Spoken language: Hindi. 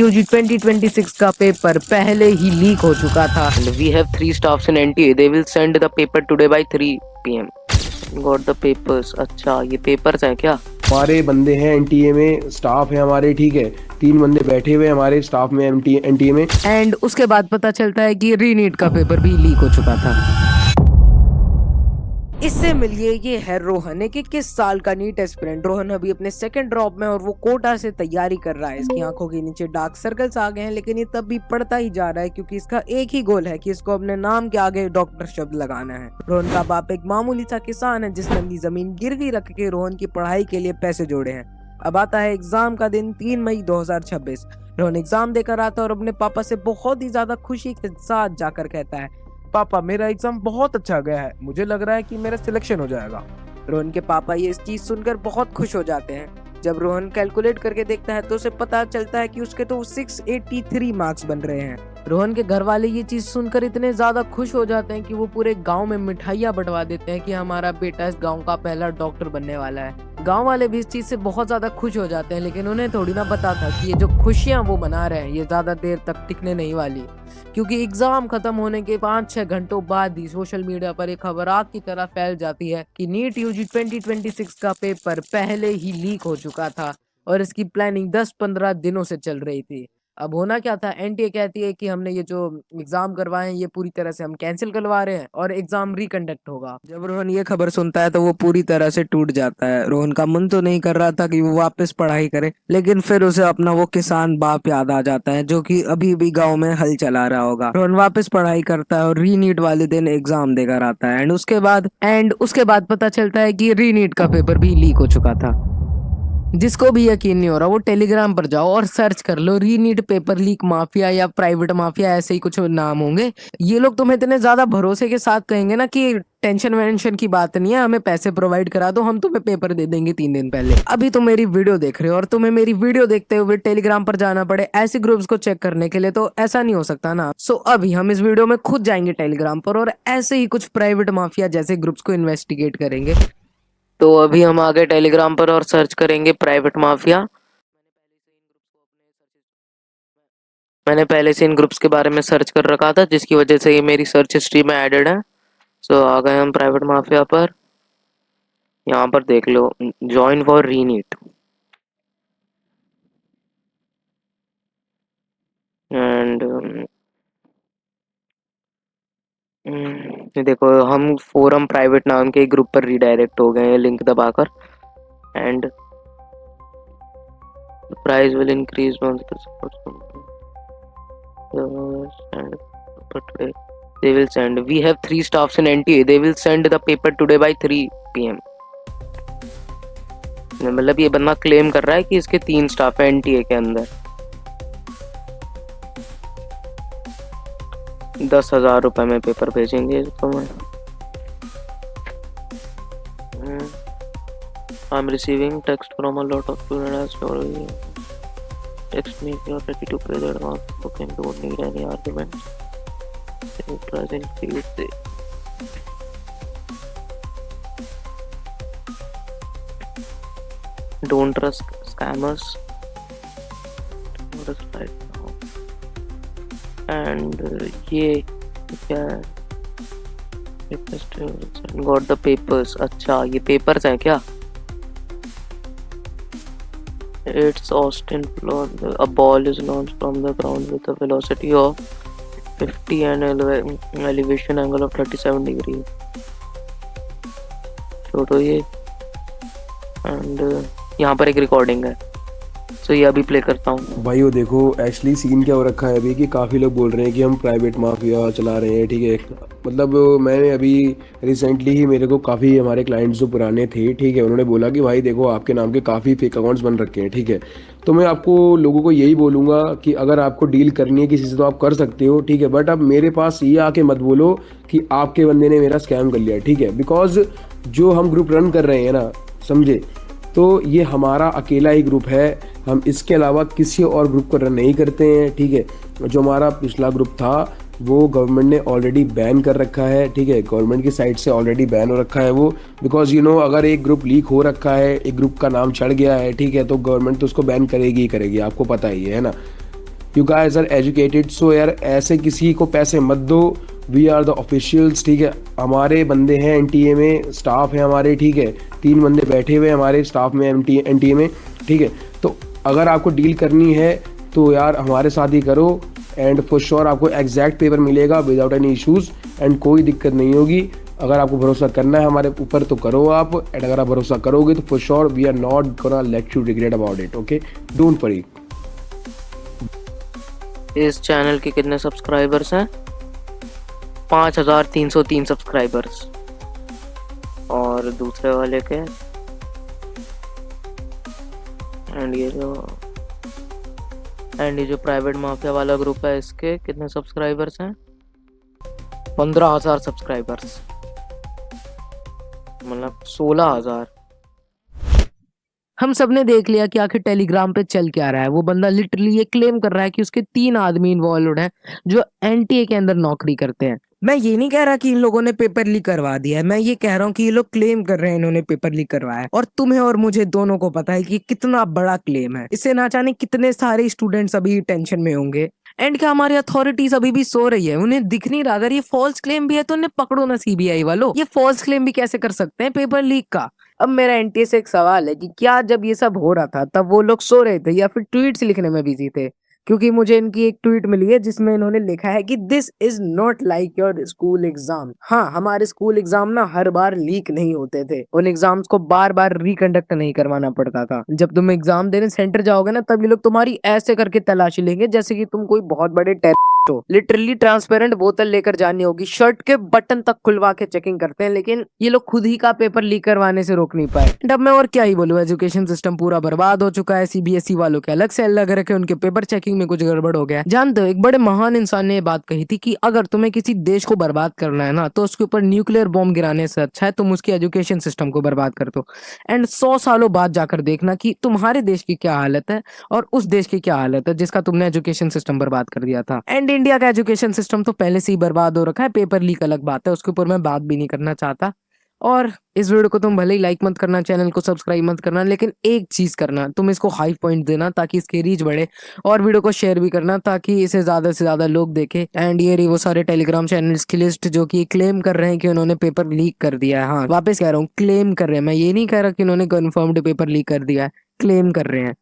यूजी 2026 का पेपर पहले ही लीक हो चुका था। We have 3 staffs in NTA. They will send the paper today by 3 PM. Got the papers. अच्छा ये पेपर्स हैं क्या? हमारे बंदे हैं एनटीए में, स्टाफ है हमारे, ठीक है, 3 बंदे बैठे हुए हमारे स्टाफ में एनटीए में। एंड उसके बाद पता चलता है कि रीनीट का पेपर भी लीक हो चुका था। इससे मिलिए ये है रोहन, एक 21 साल का नीट एस्पिरेंट। रोहन अभी अपने सेकंड ड्रॉप में और वो कोटा से तैयारी कर रहा है। इसकी आंखों के नीचे डार्क सर्कल्स आ गए हैं, लेकिन ये तब भी पढ़ता ही जा रहा है क्योंकि इसका एक ही गोल है कि इसको अपने नाम के आगे डॉक्टर शब्द लगाना है। रोहन का बाप एक मामूली सा किसान है जिसने अपनी जमीन गिरवी रख के रोहन की पढ़ाई के लिए पैसे जोड़े हैं। अब आता है एग्जाम का दिन, 3 मई 2026। रोहन एग्जाम देकर आता है और अपने पापा से बहुत ही ज्यादा खुशी के साथ जाकर कहता है, पापा मेरा एग्जाम बहुत अच्छा गया है, मुझे लग रहा है कि मेरा सिलेक्शन हो जाएगा। रोहन के पापा ये इस चीज सुनकर बहुत खुश हो जाते हैं। जब रोहन कैलकुलेट करके देखता है तो उसे पता चलता है कि उसके तो 683 मार्क्स बन रहे हैं। रोहन के घर वाले ये चीज सुनकर इतने ज्यादा खुश हो जाते हैं कि वो पूरे गांव में मिठाइयां बंटवा देते हैं कि हमारा बेटा इस गांव का पहला डॉक्टर बनने वाला है। गांव वाले भी इस चीज से बहुत ज्यादा खुश हो जाते हैं, लेकिन उन्हें थोड़ी ना पता था कि ये जो खुशियां वो मना रहे हैं ये ज्यादा देर तक टिकने नहीं वाली, क्योंकि एग्जाम खत्म होने के 5-6 घंटों बाद ही सोशल मीडिया पर एक खबर आग की तरह फैल जाती है कि नीट यूजी 2026 का पेपर पहले ही लीक हो चुका था और इसकी प्लानिंग 10-15 दिनों से चल रही थी। अब होना क्या था, एनटीए कहती है कि हमने ये जो एग्जाम करवाए हैं ये पूरी तरह से हम कैंसिल करवा रहे हैं और एग्जाम रिकंडक्ट होगा। जब रोहन ये खबर सुनता है तो वो पूरी तरह से टूट जाता है। रोहन का मन तो नहीं कर रहा था कि वो वापस पढ़ाई करे, लेकिन फिर उसे अपना वो किसान बाप याद आ जाता है जो कि अभी भी गाँव में हल चला रहा होगा। रोहन वापस पढ़ाई करता है और रीनीट वाले दिन एग्जाम देकर आता है। एंड उसके बाद पता चलता है कि रीनीट का पेपर भी लीक हो चुका था। जिसको भी यकीन नहीं हो रहा वो टेलीग्राम पर जाओ और सर्च कर लो रीनीट पेपर लीक माफिया या प्राइवेट माफिया, ऐसे ही कुछ नाम होंगे। ये लोग तुम्हें इतने ज्यादा भरोसे के साथ कहेंगे ना कि टेंशन वेंशन की बात नहीं है, हमें पैसे प्रोवाइड करा दो, हम तुम्हें पेपर दे देंगे 3 दिन पहले। अभी तुम मेरी वीडियो देख रहे हो और तुम्हें मेरी वीडियो देखते हुए टेलीग्राम पर जाना पड़े ऐसे ग्रुप्स को चेक करने के लिए, तो ऐसा नहीं हो सकता ना। सो अभी हम इस वीडियो में खुद जाएंगे टेलीग्राम पर और ऐसे ही कुछ प्राइवेट माफिया जैसे ग्रुप्स को इन्वेस्टिगेट करेंगे। तो अभी हम आगे टेलीग्राम पर और सर्च करेंगे प्राइवेट माफिया। मैंने पहले से इन ग्रुप्स के बारे में सर्च कर रखा था जिसकी वजह से ये मेरी सर्च हिस्ट्री में एडेड है। सो आ गए हम प्राइवेट माफिया पर। यहाँ पर देख लो, ज्वाइन फॉर रीनीट एंड देखो हम फोरम प्राइवेट नाम के ग्रुप पर रीडायरेक्ट हो गए हैं लिंक दबाकर। And price will increase once the support and but today they will send. We have 3 staffs in NTA. They will send the paper today by 3 PM. मतलब ये बंदा क्लेम कर रहा है कि इसके 3 स्टाफ है एनटीए के अंदर। 10,000 रुपए में पेपर भेजेंगे इसको मैं। I'm receiving text from a lot of students. Text me if you are ready to pay the advance booking. Don't need any arguments. Price increase. Don't trust scammers. Trust right now. And ये क्या है? Got the papers. अच्छा ये papers हैं क्या? It's Austin floor. A ball is launched from the ground with a velocity of 50 and elevation angle of 37 degree. छोड़ो ये। एंड यहाँ पर एक रिकॉर्डिंग है, सो ये अभी प्ले करता हूँ। भाई वो देखो एक्चुअली सीन क्या हो रखा है अभी कि काफ़ी लोग बोल रहे हैं कि हम प्राइवेट माफिया चला रहे हैं, ठीक है। मतलब मैंने अभी रिसेंटली ही मेरे को काफ़ी हमारे क्लाइंट्स जो पुराने थे, ठीक है, उन्होंने बोला कि भाई देखो आपके नाम के काफ़ी फेक अकाउंट्स बन रखे हैं, ठीक है। तो मैं आपको लोगों को यही बोलूँगा कि अगर आपको डील करनी है किसी से तो आप कर सकते हो, ठीक है, बट अब मेरे पास ये आके मत बोलो कि आपके बंदे ने मेरा स्कैम कर लिया, ठीक है। बिकॉज जो हम ग्रुप रन कर रहे हैं ना, समझे, तो ये हमारा अकेला ही ग्रुप है, हम इसके अलावा किसी और ग्रुप को रन नहीं करते हैं, ठीक है। जो हमारा पिछला ग्रुप था वो गवर्नमेंट ने ऑलरेडी बैन कर रखा है, ठीक है, गवर्नमेंट की साइड से ऑलरेडी बैन हो रखा है वो। बिकॉज यू नो अगर एक ग्रुप लीक हो रखा है, एक ग्रुप का नाम चढ़ गया है, ठीक है, तो गवर्नमेंट तो उसको बैन करेगी ही करेगी, आपको पता ही है ना। यू गाइस आर एजुकेटेड, सो यार ऐसे किसी को पैसे मत दो। वी आर द ऑफिशियल्स, ठीक है। हमारे बंदे हैं एनटीए में, स्टाफ है हमारे, ठीक है। 3 बंदे बैठे हुए हैं हमारे स्टाफ में एनटीए में, ठीक है। तो अगर आपको डील करनी है तो यार हमारे साथ ही करो, एंड फॉर श्योर आपको एग्जैक्ट पेपर मिलेगा विदाउट एनी इश्यूज़, एंड कोई दिक्कत नहीं होगी। अगर आपको भरोसा करना है हमारे ऊपर तो करो आप, एंड अगर आप भरोसा करोगे तो for sure we are not gonna let you regret about it, okay, don't worry. इस चैनल के कितने सब्सक्राइबर्स हैं? 5303 सब्सक्राइबर्स। और दूसरे वाले के एंड ये जो प्राइवेट माफिया वाला ग्रुप है इसके कितने सब्सक्राइबर्स हैं? 15,000 सब्सक्राइबर्स, मतलब 16,000। हम सब ने देख लिया कि आखिर टेलीग्राम पे चल क्या रहा है। वो बंदा लिटरली ये क्लेम कर रहा है कि उसके 3 आदमी इन्वॉल्व हैं जो एनटीए के अंदर नौकरी करते हैं। मैं ये नहीं कह रहा कि इन लोगों ने पेपर लीक करवा दिया है, मैं ये कह रहा हूँ कि ये लोग क्लेम कर रहे हैं इन्होंने पेपर लीक करवाया है, और तुम्हें और मुझे दोनों को पता है कि कितना बड़ा क्लेम है। इससे ना जाने कितने सारे स्टूडेंट्स अभी टेंशन में होंगे। एंड क्या हमारी अथॉरिटीज अभी भी सो रही है? उन्हें दिख नहीं रहा? अगर ये फॉल्स क्लेम भी है तो उन्हें पकड़ो ना सीबीआई वालों। ये फॉल्स क्लेम भी कैसे कर सकते हैं पेपर लीक का? अब मेरा एनटीए से एक सवाल है कि क्या जब ये सब हो रहा था तब वो लोग सो रहे थे या फिर ट्वीट्स लिखने में बिजी थे? क्योंकि मुझे इनकी एक ट्वीट मिली है जिसमें इन्होंने लिखा है कि this is not like your school exam. हाँ, हमारे स्कूल एग्जाम ना हर बार लीक नहीं होते थे, उन एग्जाम्स को बार बार रिकंडक्ट नहीं करवाना पड़ता था। जब तुम एग्जाम देने सेंटर जाओगे ना तब ये लोग तुम्हारी ऐसे करके तलाशी लेंगे जैसे कि तुम कोई बहुत बड़े टेररिस्ट हो। लिटरली ट्रांसपेरेंट बोतल लेकर जानी होगी, शर्ट के बटन तक खुलवा के चेकिंग करते हैं, लेकिन ये लोग खुद ही का पेपर लीक करवाने से रोक नहीं पाए। अब मैं और क्या ही बोलूं, एजुकेशन सिस्टम पूरा बर्बाद हो चुका है। सीबीएसई वालों के अलग से अलग रखे, उनके पेपर चेकिंग में कुछ गड़बड़ हो गया। जानते हो, एक बड़े महान इंसान ने ये बात कही थी कि अगर तुम्हें किसी देश को बर्बाद करना है ना तो उसके ऊपर न्यूक्लियर बॉम्ब गिराने से अच्छा है तुम उसके एजुकेशन सिस्टम को बर्बाद कर दो। एंड 100 सालों बाद जाकर देखना कि तुम्हारे देश की क्या हालत है और उस देश की क्या हालत है जिसका तुमने एजुकेशन सिस्टम बर्बाद कर दिया था। एंड इंडिया का एजुकेशन सिस्टम तो पहले से ही बर्बाद हो रखा है। पेपर लीक अलग बात है, उसके ऊपर मैं बात भी नहीं करना चाहता। और इस वीडियो को तुम भले ही लाइक मत करना, चैनल को सब्सक्राइब मत करना, लेकिन एक चीज करना, तुम इसको हाई पॉइंट देना ताकि इसकी रीच बढ़े, और वीडियो को शेयर भी करना ताकि इसे ज्यादा से ज्यादा लोग देखें। एंड ये रही वो सारे टेलीग्राम चैनल्स की लिस्ट जो कि क्लेम कर रहे हैं कि उन्होंने पेपर लीक कर दिया है। हाँ, वापस कह रहा हूँ, क्लेम कर रहे हैं, मैं ये नहीं कह रहा कि उन्होंने कन्फर्म्ड पेपर लीक कर दिया है, क्लेम कर रहे हैं।